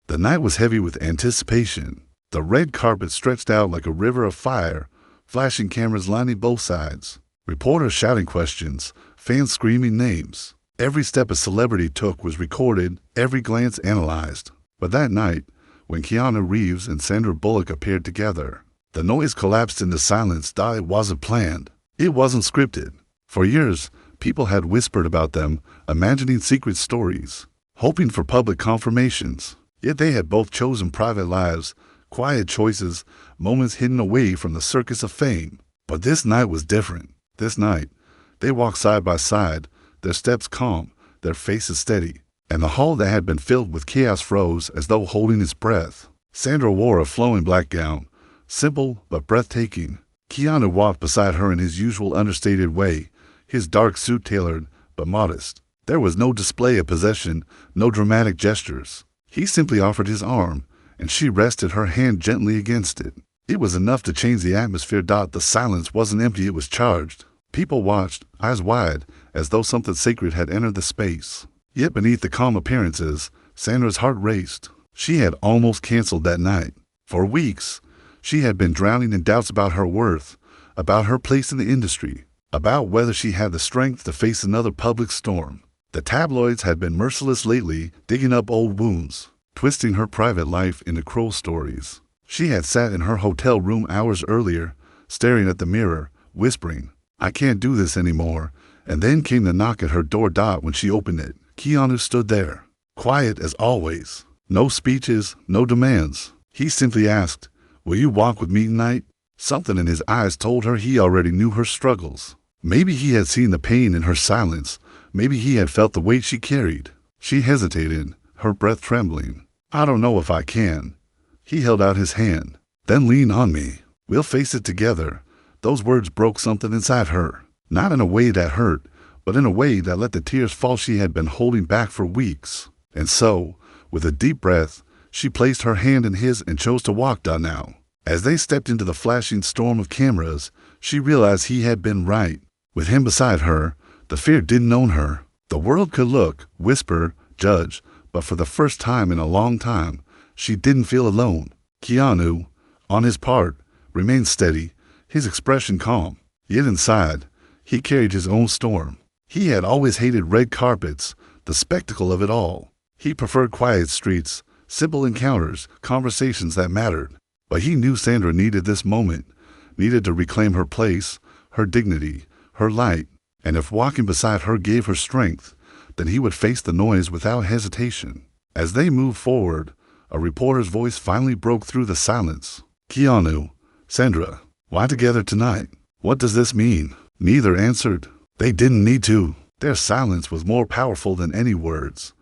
The night was heavy with anticipation. The red carpet stretched out like a river of fire, flashing cameras lining both sides, reporters shouting questions, fans screaming names. Every step a celebrity took was recorded, every glance analyzed. But that night, when Keanu Reeves and Sandra Bullock appeared together, the noise collapsed into silence. It wasn't planned. It wasn't scripted. For years, people had whispered about them, imagining secret stories, hoping for public confirmations. Yet they had both chosen private lives, quiet choices, moments hidden away from the circus of fame. But this night was different. This night, they walked side by side, their steps calm, their faces steady, and the hall that had been filled with chaos froze as though holding its breath. Sandra wore a flowing black gown, simple but breathtaking. Keanu walked beside her in his usual understated way, his dark suit tailored but modest. There was no display of possession, no dramatic gestures. He simply offered his arm, and she rested her hand gently against it. It was enough to change the atmosphere. The silence wasn't empty, it was charged. People watched, eyes wide, as though something sacred had entered the space. Yet beneath the calm appearances, Sandra's heart raced. She had almost canceled that night. For weeks, she had been drowning in doubts about her worth, about her place in the industry, about whether she had the strength to face another public storm. The tabloids had been merciless lately, digging up old wounds, twisting her private life into cruel stories. She had sat in her hotel room hours earlier, staring at the mirror, whispering, "I can't do this anymore." And then came the knock at her door. When she opened it, Keanu stood there, quiet as always. No speeches, no demands. He simply asked, "Will you walk with me tonight?" Something in his eyes told her he already knew her struggles. Maybe he had seen the pain in her silence. Maybe he had felt the weight she carried. She hesitated, her breath trembling. "I don't know if I can." He held out his hand. "Then lean on me. We'll face it together." Those words broke something inside her. Not in a way that hurt, but in a way that let the tears fall she had been holding back for weeks. And so, with a deep breath, she placed her hand in his and chose to walk now. As they stepped into the flashing storm of cameras, she realized he had been right. With him beside her, the fear didn't own her. The world could look, whisper, judge, but for the first time in a long time, she didn't feel alone. Keanu, on his part, remained steady, his expression calm. Yet inside, he carried his own storm. He had always hated red carpets, the spectacle of it all. He preferred quiet streets, simple encounters, conversations that mattered. But he knew Sandra needed this moment, needed to reclaim her place, her dignity, her light. And if walking beside her gave her strength, then he would face the noise without hesitation. As they moved forward, a reporter's voice finally broke through the silence. "Keanu, Sandra, why together tonight? What does this mean?" Neither answered. They didn't need to. Their silence was more powerful than any words.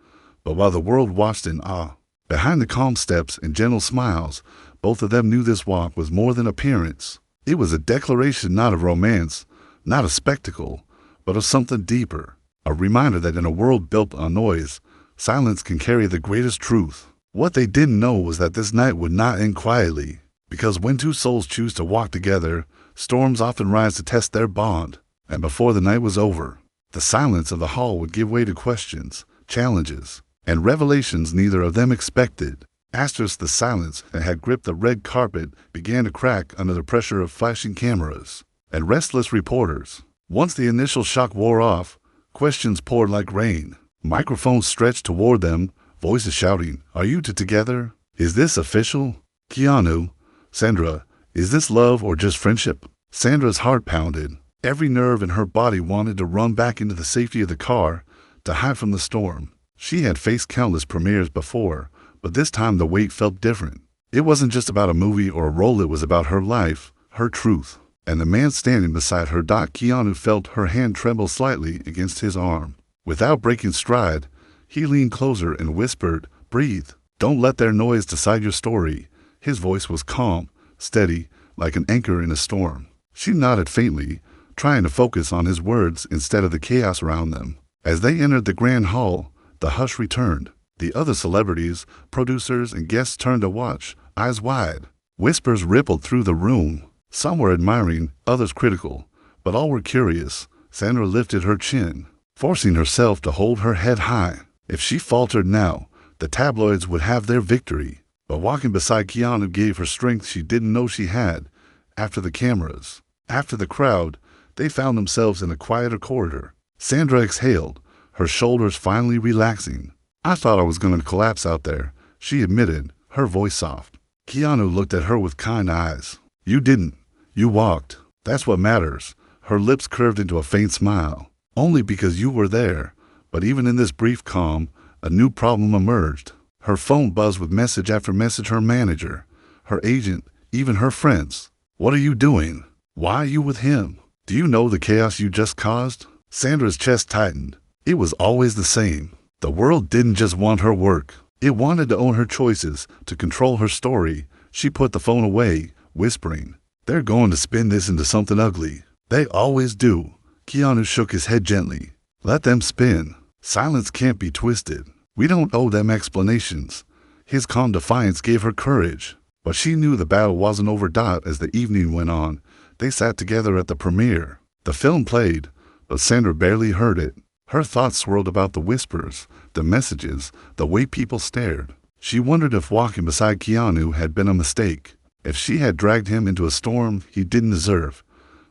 But while the world watched in awe, behind the calm steps and gentle smiles, both of them knew this walk was more than appearance. It was a declaration not of romance, not a spectacle, but of something deeper. A reminder that in a world built on noise, silence can carry the greatest truth. What they didn't know was that this night would not end quietly. Because when two souls choose to walk together, storms often rise to test their bond. And before the night was over, the silence of the hall would give way to questions, challenges, and revelations neither of them expected. The silence that had gripped the red carpet began to crack under the pressure of flashing cameras and restless reporters. Once the initial shock wore off, questions poured like rain. Microphones stretched toward them, voices shouting, "Are you two together? Is this official? Keanu, Sandra, is this love or just friendship?" Sandra's heart pounded. Every nerve in her body wanted to run back into the safety of the car, to hide from the storm. She had faced countless premieres before, but this time the weight felt different. It wasn't just about a movie or a role, it was about her life, her truth. And the man standing beside her, Keanu felt her hand tremble slightly against his arm. Without breaking stride, he leaned closer and whispered, "Breathe. Don't let their noise decide your story." His voice was calm, steady, like an anchor in a storm. She nodded faintly, trying to focus on his words instead of the chaos around them. As they entered the grand hall, the hush returned. The other celebrities, producers, and guests turned to watch, eyes wide. Whispers rippled through the room. Some were admiring, others critical, but all were curious. Sandra lifted her chin, forcing herself to hold her head high. If she faltered now, the tabloids would have their victory. But walking beside Keanu gave her strength she didn't know she had. After the cameras, after the crowd, they found themselves in a quieter corridor. Sandra exhaled, her shoulders finally relaxing. "I thought I was going to collapse out there," she admitted, her voice soft. Keanu looked at her with kind eyes. "You didn't. You walked. That's what matters." Her lips curved into a faint smile. "Only because you were there." But even in this brief calm, a new problem emerged. Her phone buzzed with message after message. Her manager, her agent, even her friends. "What are you doing? Why are you with him? Do you know the chaos you just caused?" Sandra's chest tightened. It was always the same. The world didn't just want her work. It wanted to own her choices, to control her story. She put the phone away, whispering, "They're going to spin this into something ugly. They always do." Keanu shook his head gently. "Let them spin. Silence can't be twisted. We don't owe them explanations." His calm defiance gave her courage. But she knew the battle wasn't over. As the evening went on, they sat together at the premiere. The film played, but Sandra barely heard it. Her thoughts swirled about the whispers, the messages, the way people stared. She wondered if walking beside Keanu had been a mistake, if she had dragged him into a storm he didn't deserve.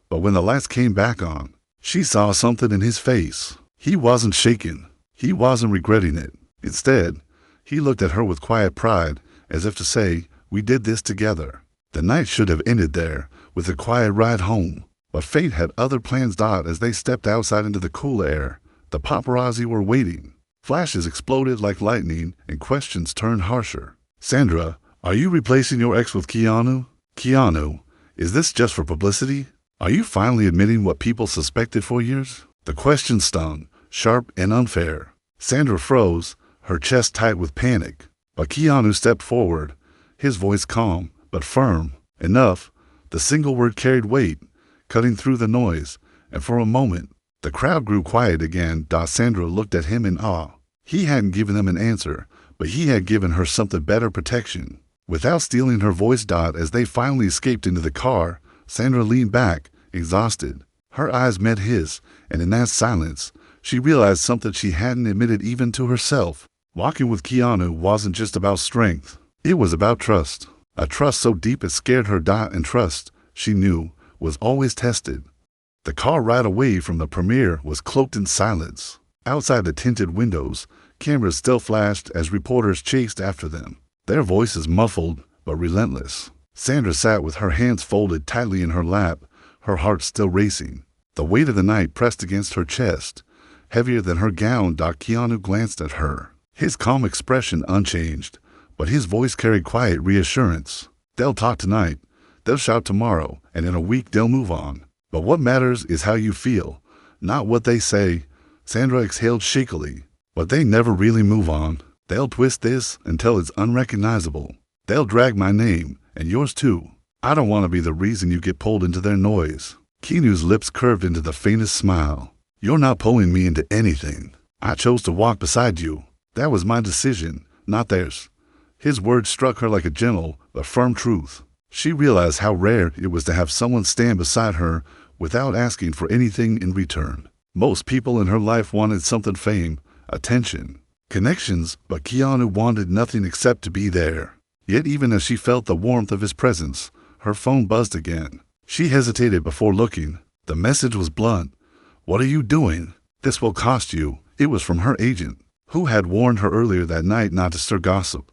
But when the lights came back on, she saw something in his face. He wasn't shaken. He wasn't regretting it. Instead, he looked at her with quiet pride, as if to say, "We did this together." The night should have ended there, with a quiet ride home. But fate had other plans. As they stepped outside into the cool air, the paparazzi were waiting. Flashes exploded like lightning, and questions turned harsher. "Sandra, are you replacing your ex with Keanu? Keanu, is this just for publicity? Are you finally admitting what people suspected for years?" The question stung, sharp and unfair. Sandra froze, her chest tight with panic. But Keanu stepped forward, his voice calm but firm. "Enough." The single word carried weight, cutting through the noise, and for a moment, the crowd grew quiet again. Sandra looked at him in awe. He hadn't given them an answer, but he had given her something better: protection. Without stealing her voice. As they finally escaped into the car, Sandra leaned back, exhausted. Her eyes met his, and in that silence, she realized something she hadn't admitted even to herself. Walking with Keanu wasn't just about strength. It was about trust. A trust so deep it scared her. And trust, she knew, was always tested. The car ride away from the premiere was cloaked in silence. Outside the tinted windows, cameras still flashed as reporters chased after them, their voices muffled but relentless. Sandra sat with her hands folded tightly in her lap, her heart still racing. The weight of the night pressed against her chest, heavier than her gown. Keanu glanced at her, his calm expression unchanged, but his voice carried quiet reassurance. "They'll talk tonight, they'll shout tomorrow, and in a week they'll move on. But what matters is how you feel, not what they say." Sandra exhaled shakily. "But they never really move on. They'll twist this until it's unrecognizable. They'll drag my name, and yours too. I don't want to be the reason you get pulled into their noise." Keanu's lips curved into the faintest smile. "You're not pulling me into anything. I chose to walk beside you. That was my decision, not theirs." His words struck her like a gentle but firm truth. She realized how rare it was to have someone stand beside her without asking for anything in return. Most people in her life wanted something: fame, attention, connections, but Keanu wanted nothing except to be there. Yet even as she felt the warmth of his presence, her phone buzzed again. She hesitated before looking. The message was blunt. "What are you doing? This will cost you." It was from her agent, who had warned her earlier that night not to stir gossip.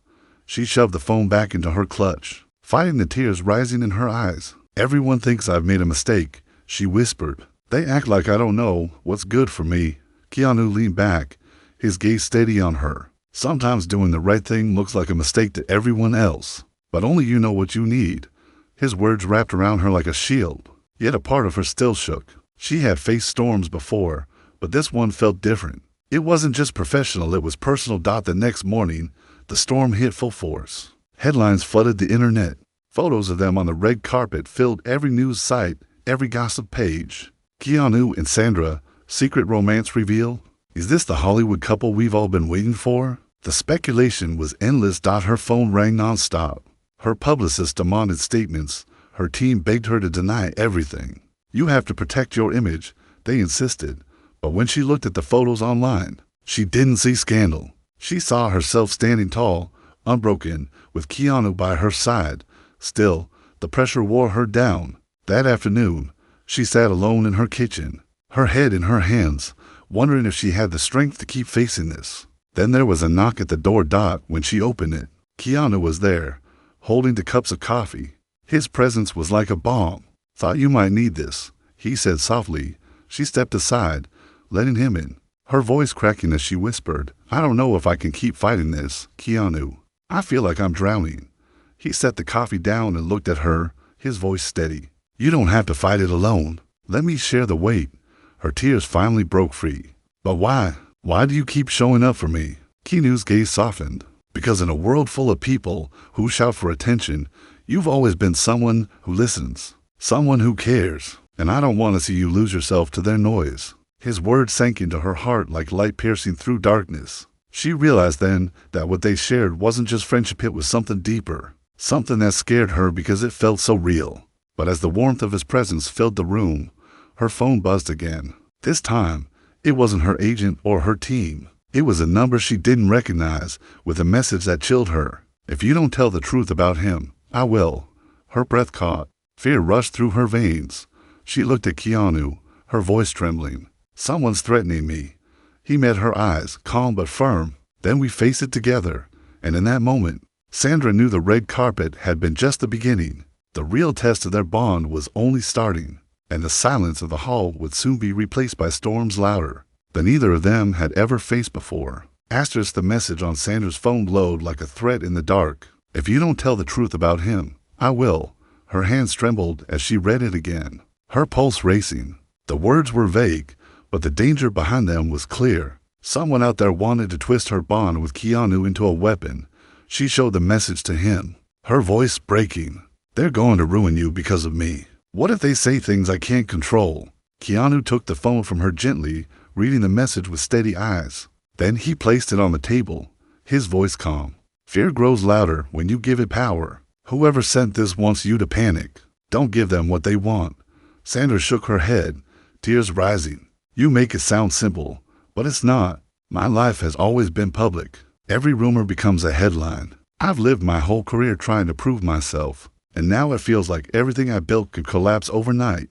She shoved the phone back into her clutch, fighting the tears rising in her eyes. "Everyone thinks I've made a mistake," she whispered. "They act like I don't know what's good for me." Keanu leaned back, his gaze steady on her. "Sometimes doing the right thing looks like a mistake to everyone else, but only you know what you need." His words wrapped around her like a shield, yet a part of her still shook. She had faced storms before, but this one felt different. It wasn't just professional, it was personal. The next morning, the storm hit full force. Headlines flooded the internet. Photos of them on the red carpet filled every news site, every gossip page. Keanu and Sandra, secret romance reveal. Is this the Hollywood couple we've all been waiting for? The speculation was endless. Her phone rang nonstop. Her publicist demanded statements. Her team begged her to deny everything. "You have to protect your image," they insisted. But when she looked at the photos online, she didn't see scandal. She saw herself standing tall, unbroken, with Keanu by her side. Still, the pressure wore her down. That afternoon, she sat alone in her kitchen, her head in her hands, wondering if she had the strength to keep facing this. Then there was a knock at the door. When she opened it, Keanu was there, holding the cups of coffee. His presence was like a balm. "Thought you might need this," he said softly. She stepped aside, letting him in, her voice cracking as she whispered, "I don't know if I can keep fighting this, Keanu. I feel like I'm drowning." He set the coffee down and looked at her, his voice steady. "You don't have to fight it alone. Let me share the weight." Her tears finally broke free. "But why? Why do you keep showing up for me?" Keanu's gaze softened. "Because in a world full of people who shout for attention, you've always been someone who listens, someone who cares, and I don't want to see you lose yourself to their noise." His words sank into her heart like light piercing through darkness. She realized then that what they shared wasn't just friendship, it was something deeper, something that scared her because it felt so real. But as the warmth of his presence filled the room, her phone buzzed again. This time, it wasn't her agent or her team. It was a number she didn't recognize, with a message that chilled her. "If you don't tell the truth about him, I will." Her breath caught. Fear rushed through her veins. She looked at Keanu, her voice trembling. "Someone's threatening me." He met her eyes, calm but firm. "Then we face it together." And in that moment, Sandra knew the red carpet had been just the beginning. The real test of their bond was only starting, and the silence of the hall would soon be replaced by storms louder than either of them had ever faced before. The message on Sandra's phone glowed like a threat in the dark. "If you don't tell the truth about him, I will." Her hands trembled as she read it again, her pulse racing. The words were vague, but the danger behind them was clear. Someone out there wanted to twist her bond with Keanu into a weapon. She showed the message to him, her voice breaking. "They're going to ruin you because of me. What if they say things I can't control?" Keanu took the phone from her gently, reading the message with steady eyes. Then he placed it on the table, his voice calm. "Fear grows louder when you give it power. Whoever sent this wants you to panic. Don't give them what they want." Sandra shook her head, tears rising. "You make it sound simple, but it's not. My life has always been public. Every rumor becomes a headline. I've lived my whole career trying to prove myself, and now it feels like everything I built could collapse overnight."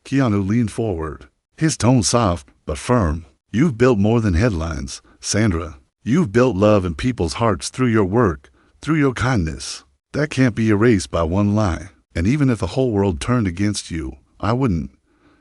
Keanu leaned forward, his tone soft but firm. "You've built more than headlines, Sandra. You've built love in people's hearts through your work, through your kindness. That can't be erased by one lie. And even if the whole world turned against you, I wouldn't."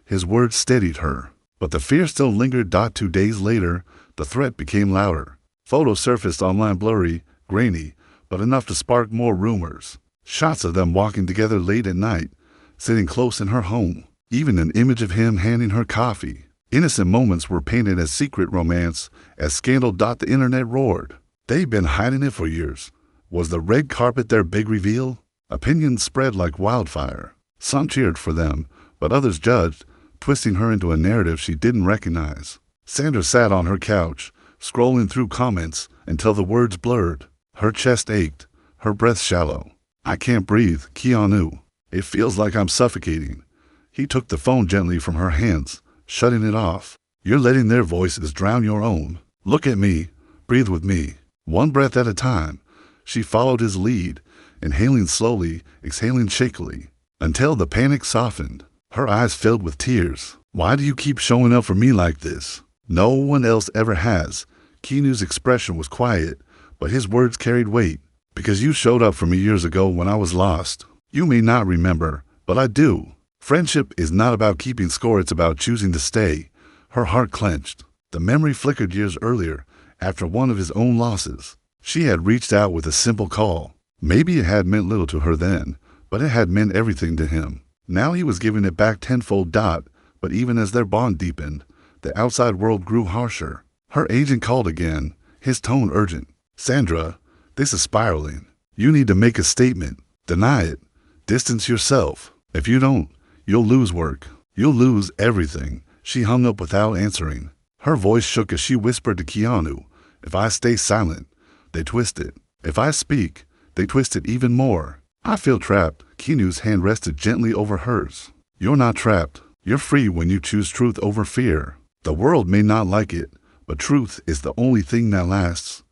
His words steadied her, but the fear still lingered. 2 days later, the threat became louder. Photos surfaced online, blurry, grainy, but enough to spark more rumors. Shots of them walking together late at night, sitting close in her home. Even an image of him handing her coffee. Innocent moments were painted as secret romance as scandal. The internet roared. They'd been hiding it for years. Was the red carpet their big reveal? Opinions spread like wildfire. Some cheered for them, but others judged, twisting her into a narrative she didn't recognize. Sandra sat on her couch, scrolling through comments until the words blurred. Her chest ached, her breath shallow. "I can't breathe, Keanu. It feels like I'm suffocating." He took the phone gently from her hands, shutting it off. "You're letting their voices drown your own. Look at me. Breathe with me. One breath at a time." She followed his lead, inhaling slowly, exhaling shakily, until the panic softened. Her eyes filled with tears. "Why do you keep showing up for me like this? No one else ever has." Keanu's expression was quiet, but his words carried weight. "Because you showed up for me years ago when I was lost. You may not remember, but I do. Friendship is not about keeping score, it's about choosing to stay." Her heart clenched. The memory flickered years earlier, after one of his own losses. She had reached out with a simple call. Maybe it had meant little to her then, but it had meant everything to him. Now he was giving it back tenfold. But even as their bond deepened, the outside world grew harsher. Her agent called again, his tone urgent. "Sandra, this is spiraling. You need to make a statement. Deny it. Distance yourself. If you don't, you'll lose work. You'll lose everything." She hung up without answering. Her voice shook as she whispered to Keanu, "If I stay silent, they twist it. If I speak, they twist it even more." "I feel trapped." Keanu's hand rested gently over hers. "You're not trapped. You're free when you choose truth over fear. The world may not like it, but truth is the only thing that lasts."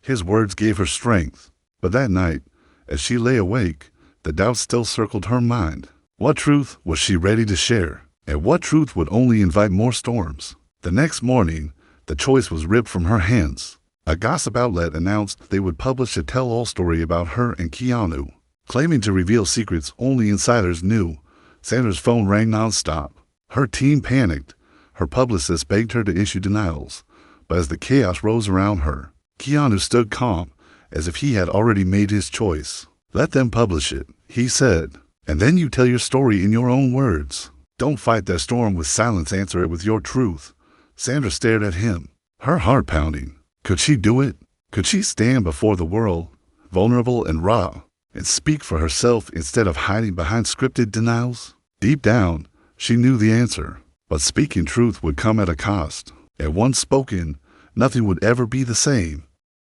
His words gave her strength. But that night, as she lay awake, the doubt still circled her mind. What truth was she ready to share? And what truth would only invite more storms? The next morning, the choice was ripped from her hands. A gossip outlet announced they would publish a tell-all story about her and Keanu. Claiming to reveal secrets only insiders knew, Sandra's phone rang nonstop. Her team panicked. Her publicist begged her to issue denials. But as the chaos rose around her, Keanu stood calm, as if he had already made his choice. "Let them publish it," he said, "and then you tell your story in your own words. Don't fight that storm with silence, answer it with your truth." Sandra stared at him, her heart pounding. Could she do it? Could she stand before the world, vulnerable and raw, and speak for herself instead of hiding behind scripted denials? Deep down, she knew the answer, but speaking truth would come at a cost. And once spoken, nothing would ever be the same.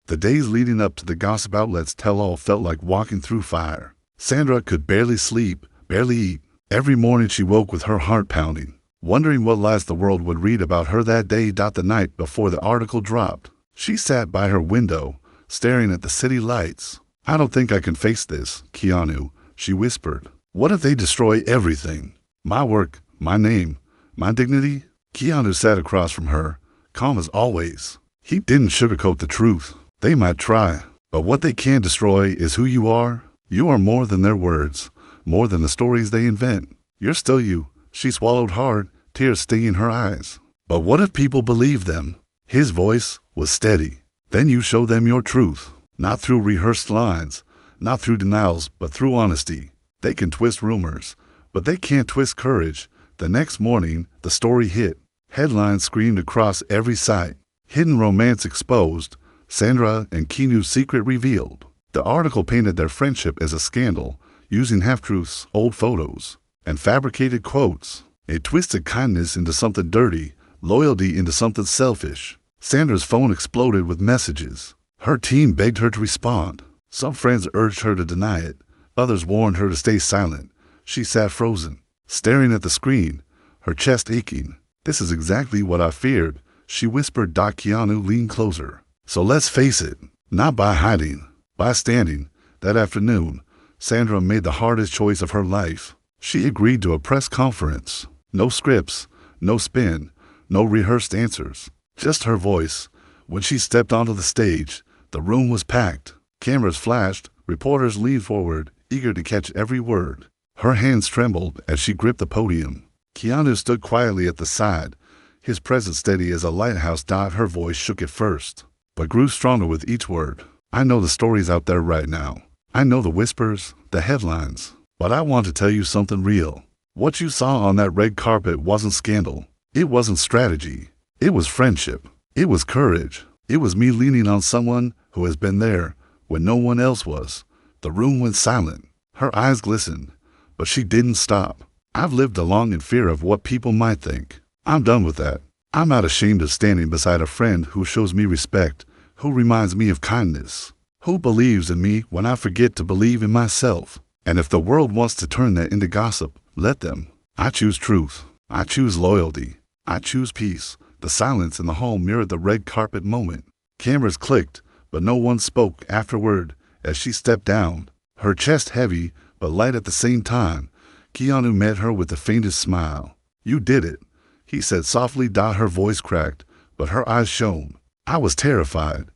The days leading up to the gossip outlet's tell-all felt like walking through fire. Sandra could barely sleep, barely eat. Every morning she woke with her heart pounding, wondering what lies the world would read about her that day. The night before the article dropped, she sat by her window, staring at the city lights. "I don't think I can face this, Keanu," she whispered. "What if they destroy everything? My work, my name, my dignity?" Keanu sat across from her, calm as always. He didn't sugarcoat the truth. They might try, but what they can't destroy is who you are. You are more than their words, more than the stories they invent. You're still you. She swallowed hard, tears stinging her eyes. "But what if people believe them?" His voice was steady. "Then you show them your truth, not through rehearsed lines, not through denials, but through honesty. They can twist rumors, but they can't twist courage." The next morning, the story hit. Headlines screamed across every site. "Hidden romance exposed. Sandra and Keanu's secret revealed." The article painted their friendship as a scandal, using half-truths, old photos, and fabricated quotes. It twisted kindness into something dirty, loyalty into something selfish. Sandra's phone exploded with messages. Her team begged her to respond. Some friends urged her to deny it. Others warned her to stay silent. She sat frozen, staring at the screen, her chest aching. "This is exactly what I feared," she whispered. Keanu leaned closer. "So let's face it, not by hiding, by standing." That afternoon, Sandra made the hardest choice of her life. She agreed to a press conference. No scripts, no spin, no rehearsed answers, just her voice. When she stepped onto the stage, the room was packed. Cameras flashed, reporters leaned forward, eager to catch every word. Her hands trembled as she gripped the podium. Keanu stood quietly at the side, his presence steady as a lighthouse. Her voice shook at first, but grew stronger with each word. "I know the stories out there right now. I know the whispers, the headlines. But I want to tell you something real. What you saw on that red carpet wasn't scandal. It wasn't strategy. It was friendship. It was courage. It was me leaning on someone who has been there when no one else was." The room went silent. Her eyes glistened, but she didn't stop. "I've lived along in fear of what people might think. I'm done with that. I'm not ashamed of standing beside a friend who shows me respect, who reminds me of kindness, who believes in me when I forget to believe in myself. And if the world wants to turn that into gossip, let them. I choose truth. I choose loyalty. I choose peace." The silence in the hall mirrored the red carpet moment. Cameras clicked, but no one spoke afterward. As she stepped down, her chest heavy but light at the same time, Keanu met her with the faintest smile. "You did it," he said softly. Her voice cracked, but her eyes shone. "I was terrified."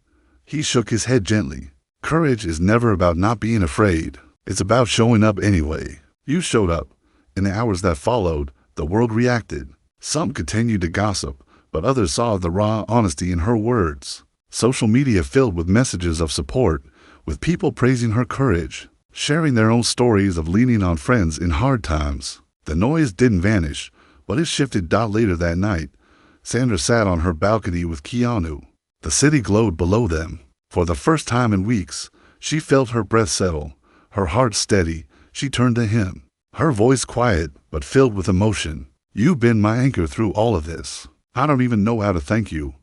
He shook his head gently. "Courage is never about not being afraid. It's about showing up anyway." You showed up. In the hours that followed, the world reacted. Some continued to gossip, but others saw the raw honesty in her words. Social media filled with messages of support, with people praising her courage, sharing their own stories of leaning on friends in hard times. The noise didn't vanish, but it shifted. Later that night, Sandra sat on her balcony with Keanu. The city glowed below them. For the first time in weeks, she felt her breath settle, her heart steady. She turned to him, her voice quiet but filled with emotion. "You've been my anchor through all of this. I don't even know how to thank you."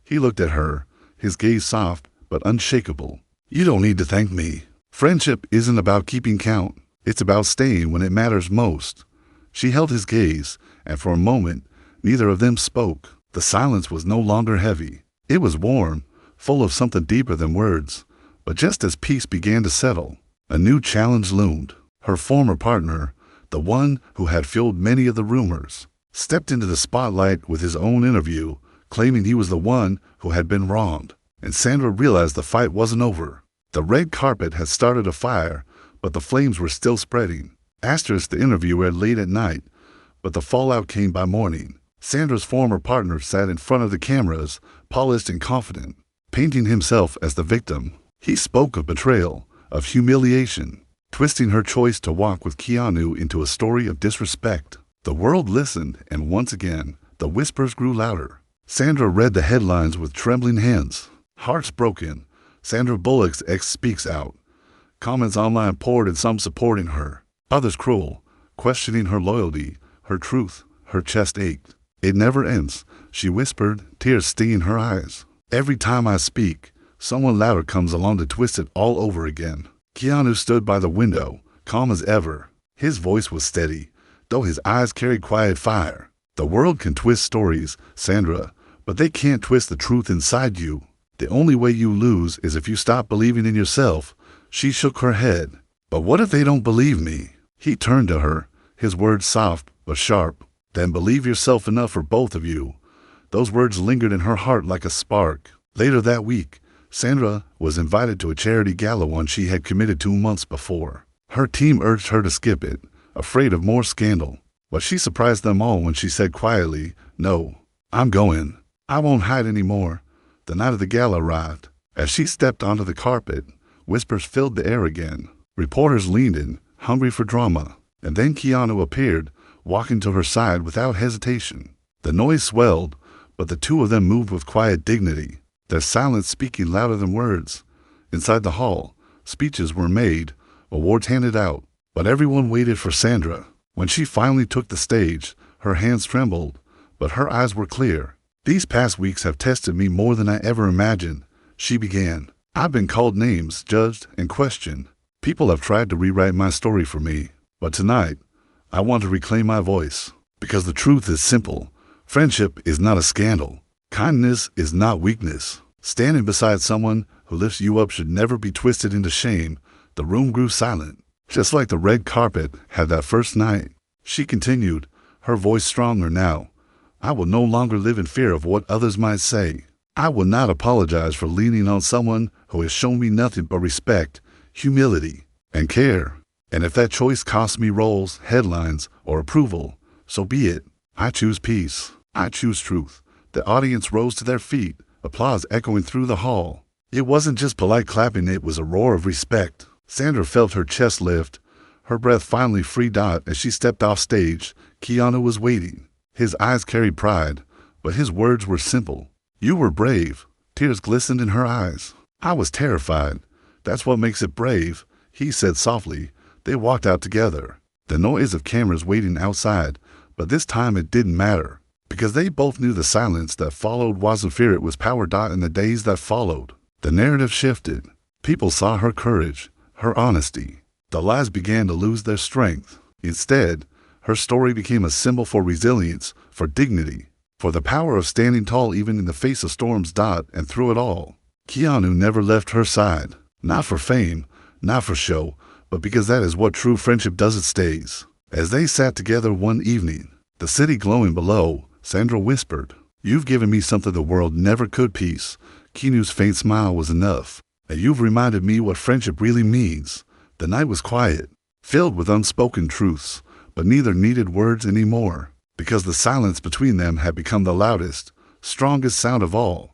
He looked at her, his gaze soft but unshakable. "You don't need to thank me. Friendship isn't about keeping count. It's about staying when it matters most." She held his gaze, and for a moment, neither of them spoke. The silence was no longer heavy. It was warm, full of something deeper than words. But just as peace began to settle, a new challenge loomed. Her former partner, the one who had fueled many of the rumors, stepped into the spotlight with his own interview, claiming he was the one who had been wronged. And Sandra realized the fight wasn't over. The red carpet had started a fire, but the flames were still spreading. Asterisk, the interview aired late at night, but the fallout came by morning. Sandra's former partner sat in front of the cameras, polished and confident, painting himself as the victim. He spoke of betrayal, of humiliation, twisting her choice to walk with Keanu into a story of disrespect. The world listened, and once again, the whispers grew louder. Sandra read the headlines with trembling hands. Hearts broken. Sandra Bullock's ex speaks out. Comments online poured, and some supporting her, others cruel, questioning her loyalty, her truth. Her chest ached. "It never ends," she whispered, tears stinging her eyes. "Every time I speak, someone louder comes along to twist it all over again." Keanu stood by the window, calm as ever. His voice was steady, though his eyes carried quiet fire. "The world can twist stories, Sandra, but they can't twist the truth inside you. The only way you lose is if you stop believing in yourself." She shook her head. "But what if they don't believe me?" He turned to her, his words soft but sharp. "Then believe yourself enough for both of you." Those words lingered in her heart like a spark. Later that week, Sandra was invited to a charity gala one she had committed 2 months before. Her team urged her to skip it, afraid of more scandal. But she surprised them all when she said quietly, "No, I'm going. I won't hide anymore." The night of the gala arrived. As she stepped onto the carpet, whispers filled the air again. Reporters leaned in, hungry for drama. And then Keanu appeared, walking to her side without hesitation. The noise swelled, but the two of them moved with quiet dignity, their silence speaking louder than words. Inside the hall, speeches were made, awards handed out, but everyone waited for Sandra. When she finally took the stage, her hands trembled, but her eyes were clear. "These past weeks have tested me more than I ever imagined," she began. "I've been called names, judged, and questioned. People have tried to rewrite my story for me. But tonight, I want to reclaim my voice. Because the truth is simple. Friendship is not a scandal. Kindness is not weakness. Standing beside someone who lifts you up should never be twisted into shame." The room grew silent, just like the red carpet had that first night. She continued, her voice stronger now. "I will no longer live in fear of what others might say. I will not apologize for leaning on someone who has shown me nothing but respect, humility, and care. And if that choice costs me roles, headlines, or approval, so be it. I choose peace. I choose truth." The audience rose to their feet, applause echoing through the hall. It wasn't just polite clapping, it was a roar of respect. Sandra felt her chest lift, her breath finally freed out as she stepped off stage. Keanu was waiting. His eyes carried pride, but his words were simple. "You were brave." Tears glistened in her eyes. "I was terrified. That's what makes it brave," he said softly. They walked out together, the noise of cameras waiting outside, but this time it didn't matter, because they both knew the silence that followed wasn't fear, it was power. In the days that followed, the narrative shifted. People saw her courage, her honesty. The lies began to lose their strength. Instead, her story became a symbol for resilience, for dignity, for the power of standing tall even in the face of storms. And through it all, Keanu never left her side. Not for fame, not for show, but because that is what true friendship does, it stays. As they sat together one evening, the city glowing below, Sandra whispered, "You've given me something the world never could, peace." Keanu's faint smile was enough. "And you've reminded me what friendship really means." The night was quiet, filled with unspoken truths, but neither needed words anymore, because the silence between them had become the loudest, strongest sound of all.